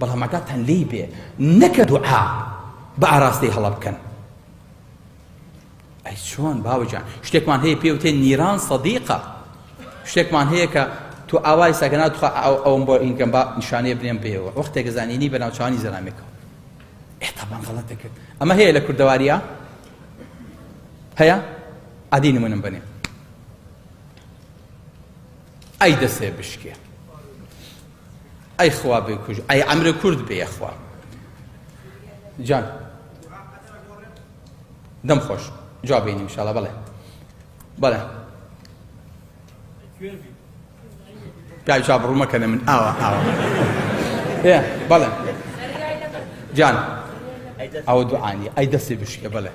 بەڵام ئاگاتان لێی بێ نەکە دوعا بە ئاراستەی هەڵە بکەن. ئەی چۆن باوەجان شتێکمان هەیە پێوتێ نیران سەدیقە، شتێکمان هەیە کە تو ئاوای ساکەنا ئەوم بۆ ئینکەم با نیشانەیە بنێم پێوە وەختێک زانینی بەناوچانی زەرامێکەوە ئێتابان غەڵەتە کرد. ئەمە هەیە لە کوردەواریە هەیە عادی نمونم بنێ ئەی دەسێ بشکێ ئەی خوا بێ کوژ ئەی ئەمرە کورد بێ یەخوا جان دەم خۆش جوابێنی انشاءالله. بەڵێ بەڵێ پیاوی چاوەڕوو مەکەنە من ئاوە بەڵێ جان ئەوە دوعانی ئەی دەسێ بشکێ بەڵێ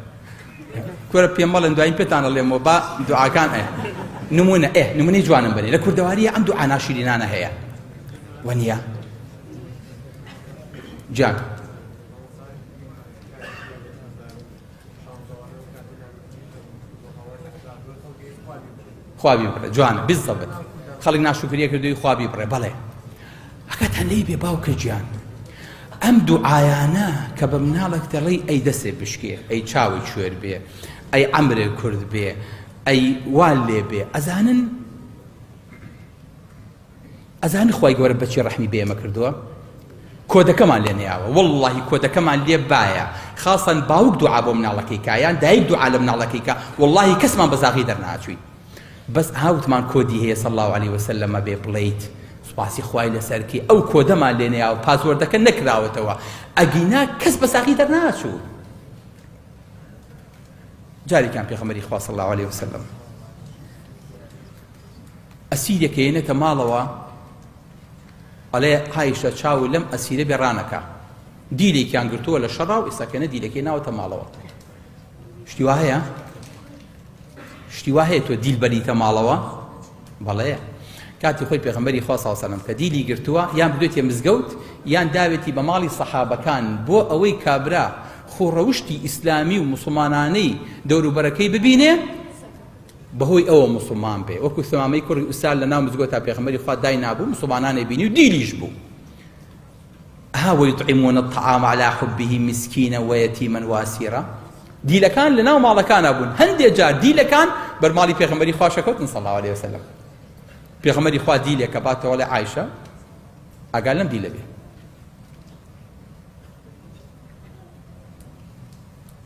کورە پێم بەڵێن دوایین پێتان ئەڵێمەوە با دوعاکان نمونە نمونەی جوانم بنێ لە کوردەواریە ئەم دوعا ناشرینانە هەیە وەنیە جان خوابی بڕێ جوانە بالضبط خەڵک ناشکریە کردووی خوابی بڕێ بەڵێ ئەکەتان لێی بێ باوکە گیان ئەم دوعایانە کە بە مناڵێک دەڵێی ئەی دەسێ بشکێ ئەی چاوی کوێر بێ ئەی ئەمرێ کورد بێ ئەی وال لێ بێ ئەزانن خوای گەورە بەچی ڕەحمی بێمە کردووە کۆدەکەمان لێ نەیاوە وەڵڵاهی کۆدەکەمان لێ بایە خاصەن باوک دوعا بۆ مناڵەکەی کا یان دایک دوعا لە مناڵەکەی کا وەڵڵاهی کەسمان بەزاغی دەرناچووی بەس هاوتمان کۆدی هەیە صلی الله علیه وسلم بێ بڵێیت سوپاسی خوای لەسەرکی ئەو کۆدەمان لێ نەیاوە پاسوەردەکە نەکراوەتەوە ئەگینا کەس بەزاغی دەرناچوو. جارێکیان پێغەمبەری خوا صلی الله علیه وسلم ئەسیرێک هێنێتە ماڵەوە ئەڵێ عایشە چاوی لەم ئەسیرە بێڕانەکە دیلێکیان گرتووە لە شەڕا و ئێستاکەنە دیلەکەی ناوەتە ماڵەوە. شتی وا هەیە؟ شتی وا هەیە تۆ دیل بەریتە ماڵەوە؟ بەڵێ کاتی خۆی پێغەمبەری خوا صلی الله علیه وسلم کە دیلی گرتووە یان بدوێتێ مزگەوت یان داوێتی بە ماڵی سەحابەکان بۆ ئەوەی کابرا خۆڕەوشتی ئیسلامی و موسڵمانانەی دەوروبەرەکەی ببینێ بەهۆی ئەوە موسڵمان بێ وەکو سەمامەی کوڕی ئوسال لە ناو مزگەوتا پێغەمبەری خوا دای نابوو موسڵمانانێ بینی و دیلیش بوو. ويطعمون الطعام على حبه مسكينا ويتيما واسيرا دیلەکان لە ناو ماڵەکانە بوون هەندێک جار دیلەکان بەرماڵی پێغەمبەری خوا شەکەوتن صلی الله علیه وسلم. پێغەمبەری خوا دیلێکە باتەوە لە عایشە ئاگا لەم دیلە بێ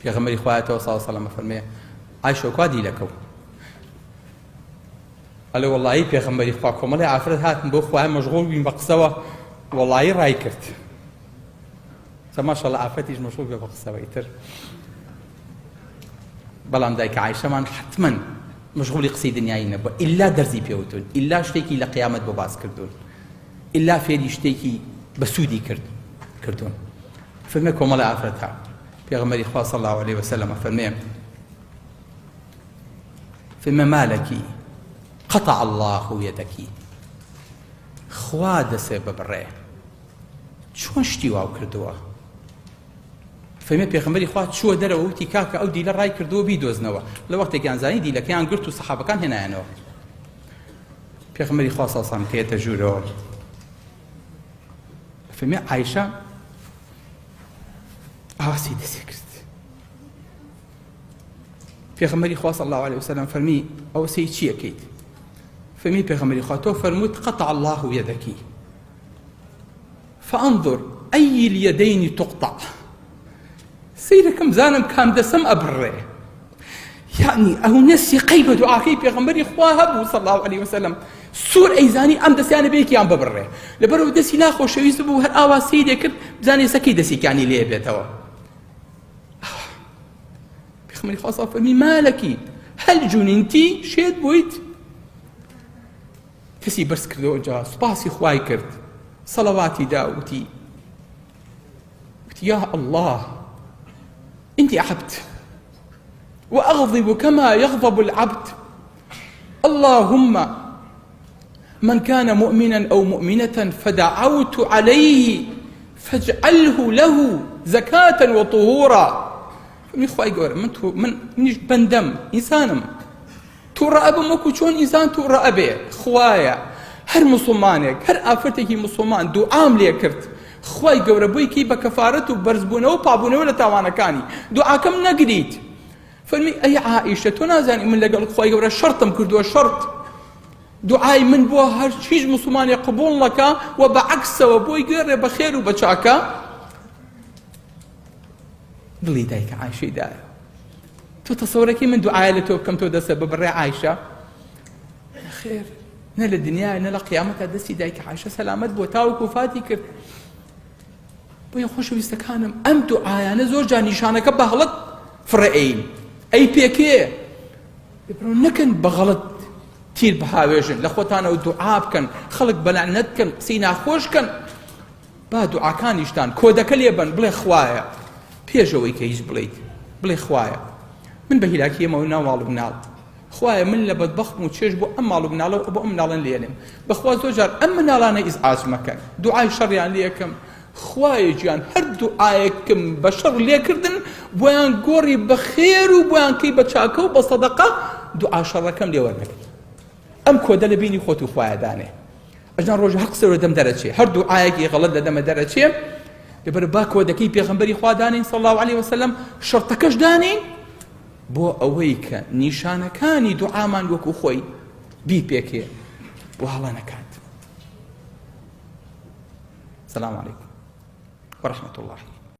پێغەمبەری خوایەتەوە صلی الله علیه وسلم فەرمێ عایشە کوا دیلەکە ئەڵێ وەڵڵاهی پێغەمبەری خوا کۆمەڵی ئافرەت هاتن بۆ خوای مەشغوڵ بووین بە قسەوە وەڵڵاهی ڕای کرد ماشەڵڵا ئافرەتیش مەشغوڵ بێ بە قسەوە ئیتر بەڵام دایکە عایشەمان حتمەن مەشغوڵی قسەی دنیایی نەبووە ئیلا دەرزی پێوتون ئیلا شتێکی لە قیامەت بۆ باس کردوون ئیلا فێری شتێکی بە سوودی کردوون. فەرمێ کۆمەڵی ئافرەت ها پێغەمبەری خوا صلی الله علیه وسلم فەرمێ مالەکی قطع الله يدك خوا دەسێ ببڕێ چۆن شتی واو کردووە. فەرمێ پێغەمبەری خوا چووە دەرەوە وتی کاکە ئەو دیلە ڕای کردووە بیدۆزنەوە لە وەختێکیان زانی دیلەکەیان گرت و سەحابەکان هێنایانەوە. پێغەمبەری خوا صلی الله علیه وسلم کێتە ژوورەوە فەرمێ عایشە ئاواسی دەسێ کرد. پێغەمبەری خوا صلی الله علیه وسلم فەرمی ئەوە سەی چیەکەیت؟ فەرمی پێغەمبەری خوا تۆ فەرموویت قطع الله يدك فانظر أي اليدين تقطع سيركم زانم كام دسم أبري يعني أهو نسي قيب دعاكي بيغمبري خواها بو صلى الله عليه وسلم سور أيزاني أم دسياني بيكي أم ببري لبرو دسي لا خوش يزبو هر آوا سيدي كرد بزاني سكي دسي كاني ليه بيتوا بيغمبري خوا صلى الله مالكي هل جننتي شيد بويت كسي برس كردو جا سباسي خواي كرد صلواتي داوتي يا الله أنت أحبت وأغضب كما يغضب العبد اللهم من كان مؤمنا أو مؤمنة فدعوت عليه فاجعله له زكاة وطهورا من خواهي قول من بندم إنسانم تورا أبا مكو شون إنسان تورا أبي خوايا هر مسلمانك هر آفرتك مسلمان دعام لي كرت خی گەورە بوویکی بە کەفارەت و بەرزبوونەوە و پابوونەوە لە تاوانەکانی دوعاکەم نەگریت فەرمی ئەی عائیشە تۆ نازانی من لەگەڵ خی گەورە شەرتم کردووە شەرت دوعای من بۆ هەر هیچ مسلمانی قبول نەکا و بەعەکسەوە بۆی گێڕێ بە خێر و بە چاکە دڵی دایکە عایشەی دایە تۆ تەسەورەکەی من دوعای لە تۆ بکەم تۆ دەسە ببڕێ عایشە خێر نە لە دنیای نە لە قیامەتە دەستی دایکە عایشە سەلامەت بۆ تاوەکو فاتی کرد بۆیە خۆشەویستەکانم ئەم دوعایانە زۆر جا نیشانەکە بە هەڵەت فڕێین ئەی پێکێ بڕۆ نەکەن بە غەڵەت تیر بەهاوێژن لە خۆتانەوە دوعا بکەن خەڵک بەلعنەت بکەن قسەی ناخۆشکەن با دوعاکانیشتان کۆدەکە لێ بن بڵێ خوایە پێشەوەی کە هیچ بڵێیت بڵێ خوایە من بە هیلاکیەمەوە ناو ماڵ و مناڵ خوایە من لە بەدبەختم و چێژ بۆ ئەم ماڵ و مناڵەوە بۆ ئەم مناڵن لێنم بەخوا زۆر جار ئەم مناڵانە ئیزعاج مەکەن دوعای شەڕیان لێ یەکەم خوایە گیان هەر دوعایەکم بە شەڕ لێکردن بۆیان گۆڕی بە خێر و بۆیان کەی بە چاکە و بە سەدەقە دوعا شەڕەکەم لێ وەرنەگرت ئەم کۆدە لە بینی خۆت و خوایە دانێ ئەژان ڕۆژ هەر قسە دەم دەرەچێ هەر دوعایەکی غەڵەت لە دەمە دەرەچێ لەبەر با کۆدەکەی پێغەمبەری خوا دانین صلی الله علیه وسلم شەرتەکەش دانین بۆ ئەوەی کە نیشانەکانی دوعامان وەکو خۆی بی پێکێ بۆ هەڵە نەکات. السلام علیکم ورحمة الله.